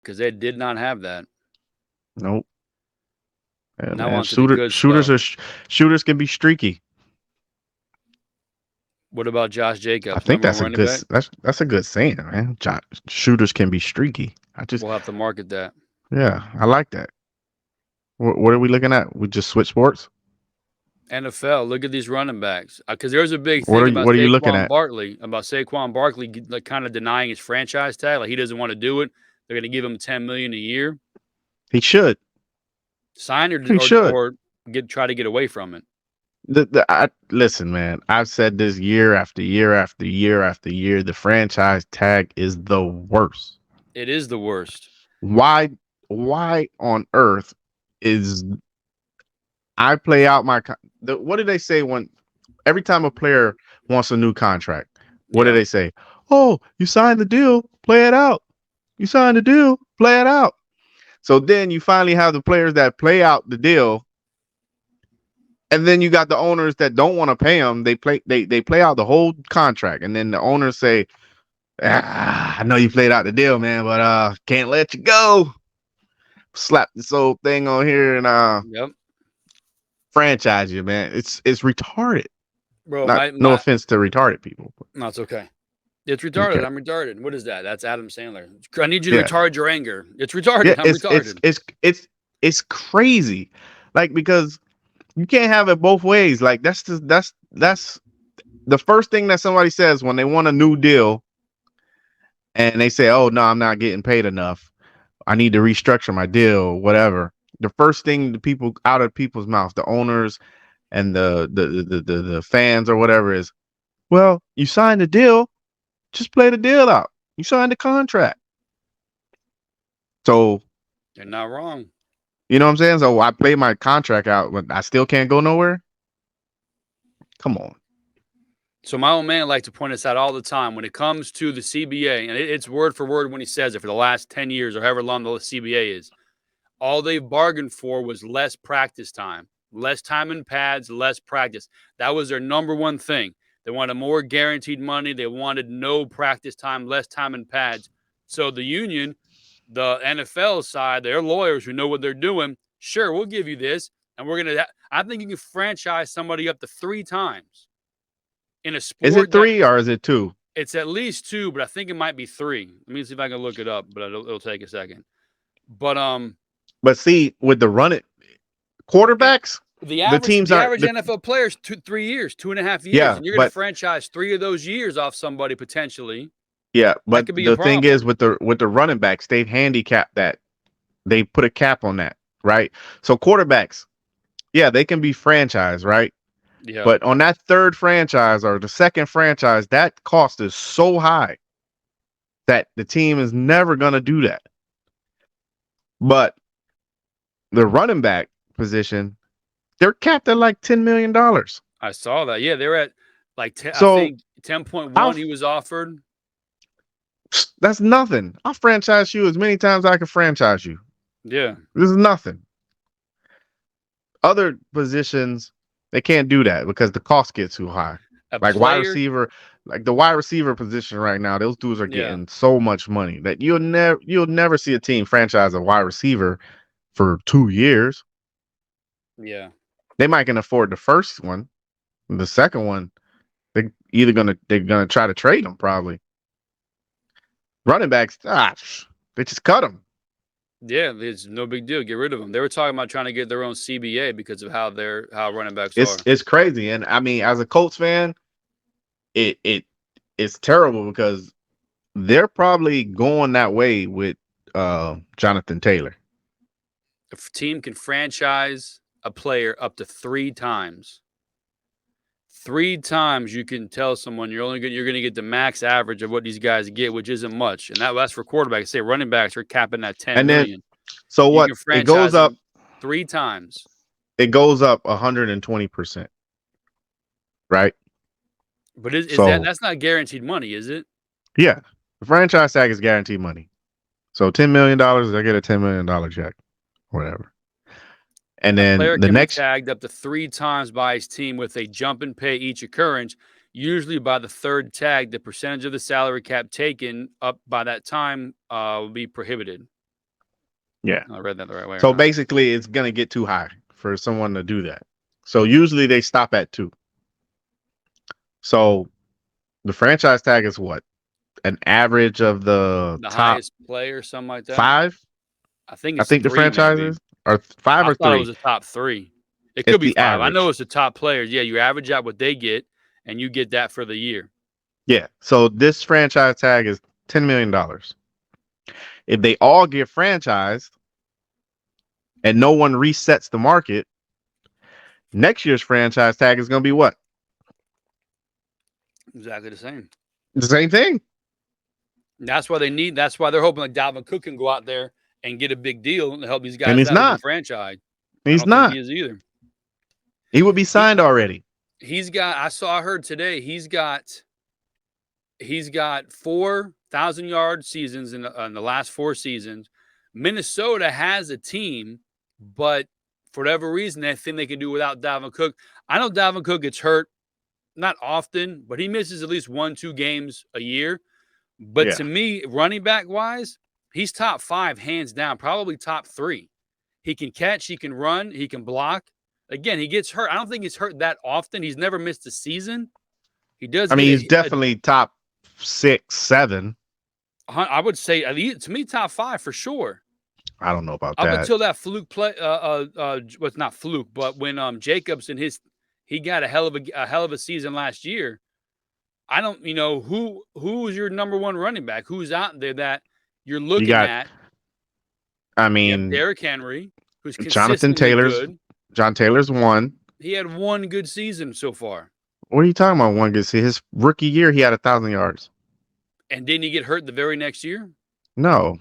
because they did not have that. Nope. Yeah, Now man. on to the good stuff. Shooters can be streaky. What about Josh I Jacobs, think number one running back? that's a good saying, man. Shooters can be streaky. We'll have to market that. Yeah, I like that. What are we looking at? We just switch sports. NFL, look at these running backs. Because there's a big What thing are you What are you looking at? About Saquon Barkley, like kind of denying his franchise tag. Like he doesn't want to do it. They're going to give him $10 million a year. He should. Sign He should. or try to get away from it. Listen, man. I've said this year after year after year after year. The franchise tag is the worst. It is the worst. Why? Why on earth is I play out my? What do they say when every time a player wants a new contract? What do Yeah. they say? Oh, you signed the deal, play it out. You signed the deal, play it out. So then you finally have the players that play out the deal, and then you got the owners that don't want to pay them. They play out the whole contract, and then the owners say, I know you played out the deal, man, but can't let you go. Slap this whole thing on here and Yep. franchise you, man. It's retarded. Bro, Not no offense to retarded people. But no, it's okay. It's retarded. okay. I'm retarded. What is that? That's Adam Sandler. I need you to Yeah. retard your anger. It's retarded. Yeah, I'm retarded. it's crazy. Like because you can't have it both ways. Like that's the first thing that somebody says when they want a new deal and they say, "Oh, no, I'm not getting paid enough. I need to restructure my deal, whatever." The first thing the people out of people's mouth, the owners and the fans or whatever is, "Well, you signed the deal, just play the deal out. You signed the contract." So, You're not wrong. you know what I'm saying? So I play my contract out, but I still can't go nowhere. Come on. So my old man likes to point this out all the time when it comes to the CBA, and it's word for word when he says it for the last 10 years or however long the CBA is. All they've bargained for was less practice time, less time in pads, less practice. That was their number one thing. They wanted more guaranteed money. They wanted no practice time, less time in pads. So the union, the NFL side, their lawyers who know what they're doing, sure, we'll give you this. And we're going to, I think you can franchise somebody up to 3 times in a Is it sport that 3 or is it 2? it's at least 2, but I think it might be 3. Let me see if I can look it up, but it'll take a second. But But see, with the running quarterbacks, the the average teams the aren't average NFL player is 3 years, 2.5 years, yeah, and you're going to but franchise 3 of those years off somebody potentially. yeah, That but could be a the thing is problem. with the running backs, they've handicapped that. They put a cap on that, right? So quarterbacks, yeah, they can be franchised, right? Yeah, But on that third franchise or the second franchise, that cost is so high that the team is never going to do that. But the running back position, they're capped at like $10 million. I saw that. Yeah, they're at like I So think 10.1 I'll he was offered. that's nothing. I'll franchise you as many times as I can franchise you. Yeah. This is nothing. Other positions, they can't do that because the cost gets too high. A Like wide player, receiver, like the wide receiver position right now, those dudes are yeah. getting so much money that you'll never see a team franchise a wide receiver for 2 years. Yeah. They might can afford the first one. The second one, they're gonna try to trade them probably. Running backs, they just cut them. Yeah, it's no big deal. Get rid of them. They were talking about trying to get their own CBA because of how running backs It's are. it's crazy, and I mean, as a Colts fan, it's terrible because they're probably going that way with Jonathan Taylor. A team can franchise a player up to 3 times. 3 times you can tell someone you're going to get the max average of what these guys get, which isn't much. And that's for quarterbacks. Say running backs are capping at 10 And then million. so You what? can franchise them 3 times. It goes up 120%, right? But is So that's not guaranteed money, is it? yeah, the franchise tag is guaranteed money. So $10 million, they get a $10 million check, whatever. And A then player the can be next, tagged up to 3 times by his team with a jump and pay each occurrence. Usually by the third tag, the percentage of the salary cap taken up by that time will be prohibited. Yeah. I read that the right way or So not? basically, it's gonna get too high for someone to do that. So usually they stop at 2. So the franchise tag is what? An average of the The top highest player, something like that. 5. I think I it's think the 3, maybe. franchises are 5 I or thought it 3. was the top 3. It It's could be the 5. I know average. it's the top players. Yeah, you average out what they get, and you get that for the year. Yeah. So this franchise tag is $10 million. If they all get franchised and no one resets the market, next year's franchise tag is going to be what? Exactly the same. The same thing. That's why that's why they're hoping like Dalvin Cook can go out there and get a big deal and help these And guys he's out who've been not. franchised. I He's don't think not. he is either. He would be He signed already. I heard today he's got 4,000-yard seasons in the last 4 seasons. Minnesota has a team, but for whatever reason, they think they can do without Dalvin Cook. I know Dalvin Cook gets hurt not often, but he misses at least 1-2 games a year. But Yeah. to me, running back wise, he's top 5 hands down, probably top 3. He can catch, he can run, he can block. Again, he gets hurt. I don't think he's hurt that often. He's never missed a season. He does I mean, get he's definitely top 6, 7. I would say to me top 5 for sure. I don't know about Up that. until that fluke play, what's not fluke, but when Jacobs and he got a hell of a season last year. I don't, who is your number 1 running back? Who's out there that you're You looking got, at? I You have mean, Derrick Henry, who's Jonathan consistently Taylor's, good. John Taylor's 1. He had 1 good season so far. What are you talking about? 1 good season. His rookie year, he had 1,000 yards. And didn't he get hurt the very next year? No,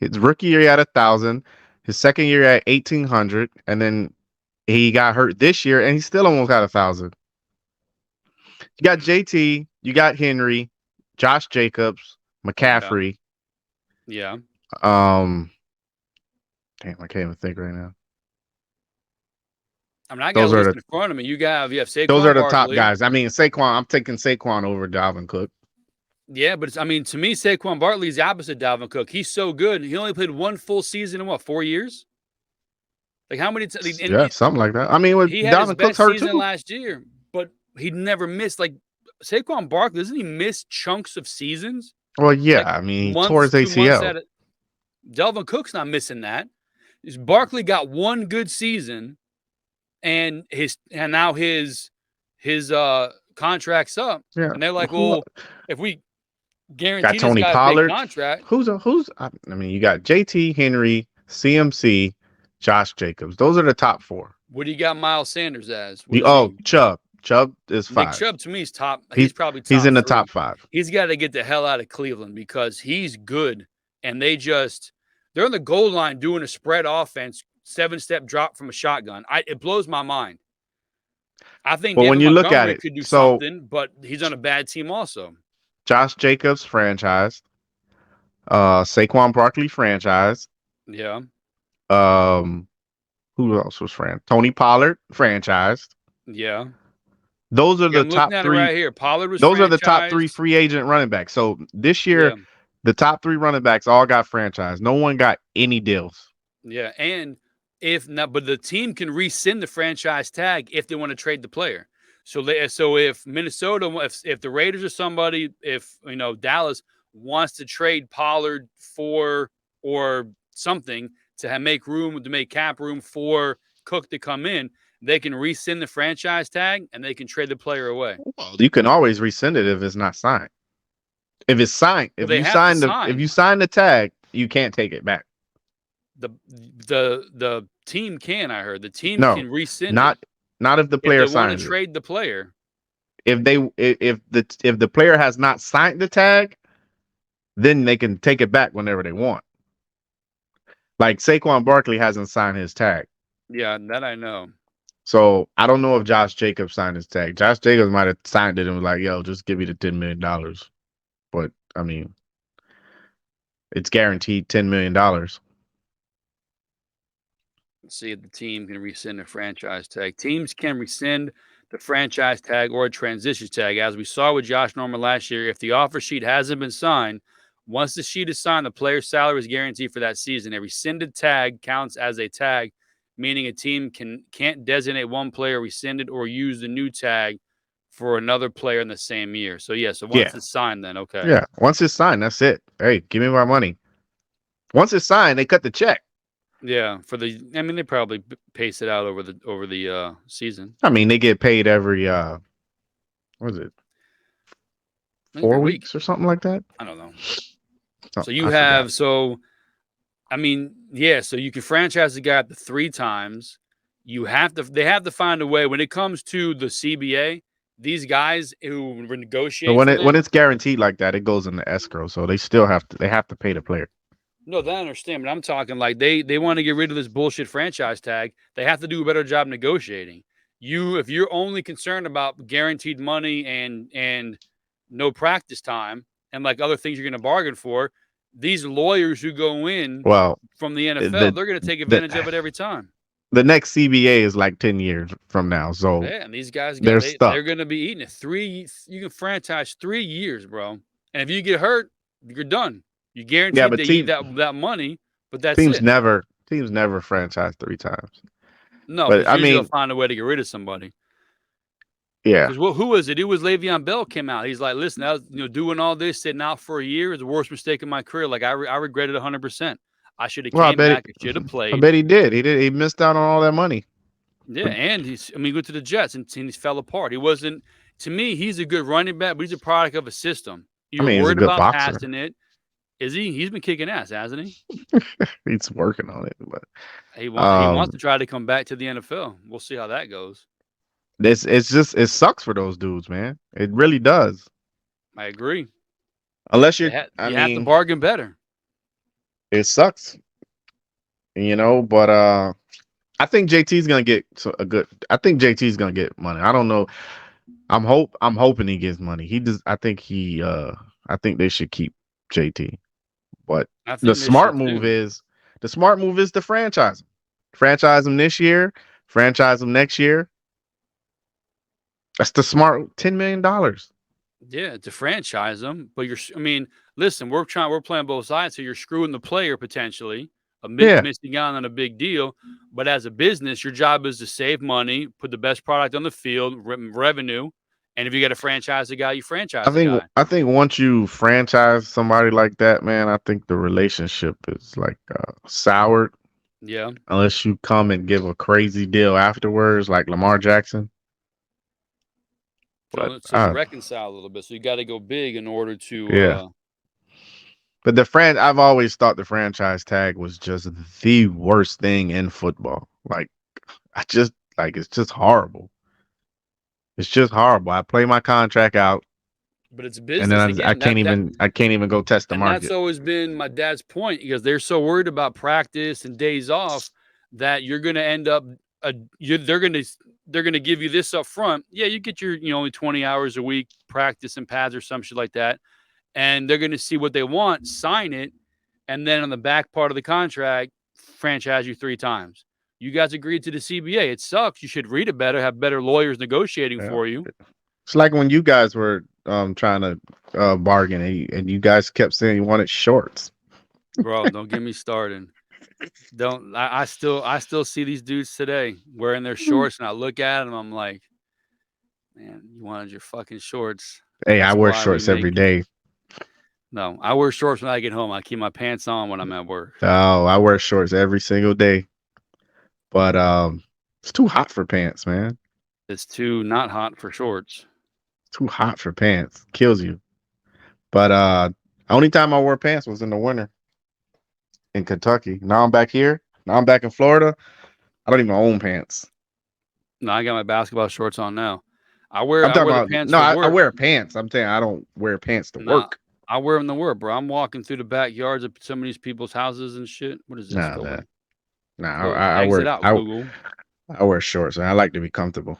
his rookie year, he had 1,000. His second year, he had 1,800, and then he got hurt this year, and he still almost had 1,000. You got JT, you got Henry, Josh Jacobs, McCaffrey. Yeah. Damn, I can't even think right now. I mean, I got a list in front of me. You have Saquon Those are the Barkley. top guys. I mean, Saquon. I'm taking Saquon over Dalvin Cook. Yeah, but to me, Saquon Barkley is the opposite of Dalvin Cook. He's so good. He only played 1 full season in 4 years? Like how many? Something like that. I mean, with he had Dalvin his Cook's best hurt season too. last year, but he never missed. Like Saquon Barkley, doesn't he miss chunks of seasons? Well, yeah. Like I mean, he months, tore his 2 months ACL. at it. Dalvin Cook's not missing that. Barkley got 1 good season, and now his contract's up. Yeah. And they're like, well, if we guarantee Got this Tony guy a Pollard. big contract, I mean, you got JT, Henry, CMC, Josh Jacobs. Those are the top 4. what do you got Miles Sanders as? Chubb. Chubb is 5. Nick Chubb to me is top. He's probably top. He's in the 3. top 5. He's got to get the hell out of Cleveland because he's good, and they're on the goal line doing a spread offense, 7-step drop from a shotgun. It blows my mind. I think But when David you look at Montgomery it, could do so something, but he's on a bad team also. Josh Jacobs franchised. Saquon Barkley franchised. Yeah. Who else was Tony Pollard franchised. Yeah. Those are the I'm top looking at 3. it right here. Pollard was Those are the top franchised. 3 free agent running backs. So this year, the top 3 running backs all got franchised. No one got any deals. Yeah, and but the team can rescind the franchise tag if they want to trade the player. So if Minnesota, if the Raiders or somebody, if Dallas wants to trade Pollard for or something to make cap room for Cook to come in, they can rescind the franchise tag and they can trade the player away. Well, you can always rescind it if it's not signed. If it's signed, if you sign the tag, you can't take it back. The team can. I heard the team can rescind not if the player signs it. If they want to trade the player. If the player has not signed the tag, then they can take it back whenever they want. Like Saquon Barkley hasn't signed his tag. Yeah, that I know. So I don't know if Josh Jacobs signed his tag. Josh Jacobs might have signed it and was like, "Yo, just give me the $10 million." But I mean, it's guaranteed $10 million. Let's see if the team can rescind a franchise tag. Teams can rescind the franchise tag or a transition tag. As we saw with Josh Norman last year, if the offer sheet hasn't been signed, Once the sheet is signed, the player's salary is guaranteed for that season. A rescinded tag counts as a tag, meaning a team can't designate one player rescinded or use the new tag for another player in the same year. So yeah, so once Yeah. it's signed, then okay. Yeah. Once it's signed, that's it. Hey, give me my money. Once it's signed, they cut the check. Yeah, I mean, they probably pace it out over the season. I mean, they get paid every what is it? Every 4 weeks or something like that. I don't know. Oh, So you I have forgot. so I mean, yeah, so you can franchise the guy up to 3 times. They have to find a way when it comes to the CBA, these guys who were But negotiating for when them. it's guaranteed like that, it goes into escrow. So they still have to pay the player. No, they understand, but I'm talking like they want to get rid of this bullshit franchise tag. They have to do a better job negotiating. If you're only concerned about guaranteed money and no practice time and like other things you're going to bargain for, these lawyers who go in Well, from the NFL, the they're going to take the advantage of it every time. the next CBA is like 10 years from now. So Yeah, and these guys they're they're stuck. going to be eating it. You can franchise 3 years, bro. And if you get hurt, you're done. You Yeah, guaranteed but to eat that money, but that's teams it. never franchise 3 times. No, But because I usually they'll mean, find a way to get rid of somebody. yeah. Because who was it? It was Le'Veon Bell came out. He's like, listen, I was doing all this, sitting out for a year is the worst mistake of my career. Like I regret it 100%. I should have Well, came back. I should have I played. bet he did. He missed out on all that money. Yeah, and he went to the Jets and he fell apart. He wasn't. To me, he's a good running back, but he's a product of a system. I You're mean, he's a worried good about boxer. passing it. Is he? He's been kicking ass, hasn't he? He's working on it, but He wants to try to come back to the NFL. We'll see how that goes. it sucks for those dudes, man. It really does. I agree. Unless you're, I You have to mean, bargain better. it sucks, but I think JT's gonna get a good. I think JT's gonna get money. I don't know. I'm hoping he gets money. He does. I think they should keep JT. But I the think they smart should move too. is to franchise him. Franchise him this year. Franchise him next year. That's the smart $10 million. Yeah, to franchise them, but I mean, listen, we're playing both sides, so you're screwing the player potentially, Yeah, missing out on a big deal. But as a business, your job is to save money, put the best product on the field, revenue, and if you got to franchise a guy, you franchise a guy. I think once you franchise somebody like that, man, I think the relationship is like soured Yeah. unless you come and give a crazy deal afterwards, like Lamar Jackson. But So to reconcile a little bit, so you got to go big in order to. yeah. But I've always thought the franchise tag was just the worst thing in football. Like it's just horrible. It's just horrible. I play my contract out, But it's and business then again. I can't even go test the And that's market. always been my dad's point because they're so worried about practice and days off that you're going to end up they're going to give you this up front. Yeah, you get your only 20 hours a week practice and pads or some shit like that, and they're going to see what they want, sign it, and then on the back part of the contract, franchise you 3 times. You guys agreed to the CBA. It sucks. You should read it better, have better lawyers negotiating Yeah. for you. It's like when you guys were trying to bargain, and you guys kept saying you wanted shorts. Bro, don't get me started. Don't I still see these dudes today wearing their shorts, and I look at them, I'm like, man, you wanted your fucking shorts. Hey, I That's wear why we shorts every make it. day. No, I wear shorts when I get home. I keep my pants on when I'm at work. Oh, I wear shorts every single day. But it's too hot for pants, man. It's too not hot for shorts. Too hot for pants. Kills you. But only time I wore pants was in the winter in Kentucky. Now I'm back here. Now I'm back in Florida. I don't even own pants. No, I got my basketball shorts on now. I I'm talking wear the about pants no, for I work. wear pants. I'm saying I don't wear pants to Nah, work. I wear them to work, bro. I'm walking through the backyards of some of these people's houses and shit. What is this? Nah, Go man. away. Nah, Close. Exit out, Google. I wear shorts. And I like to be comfortable.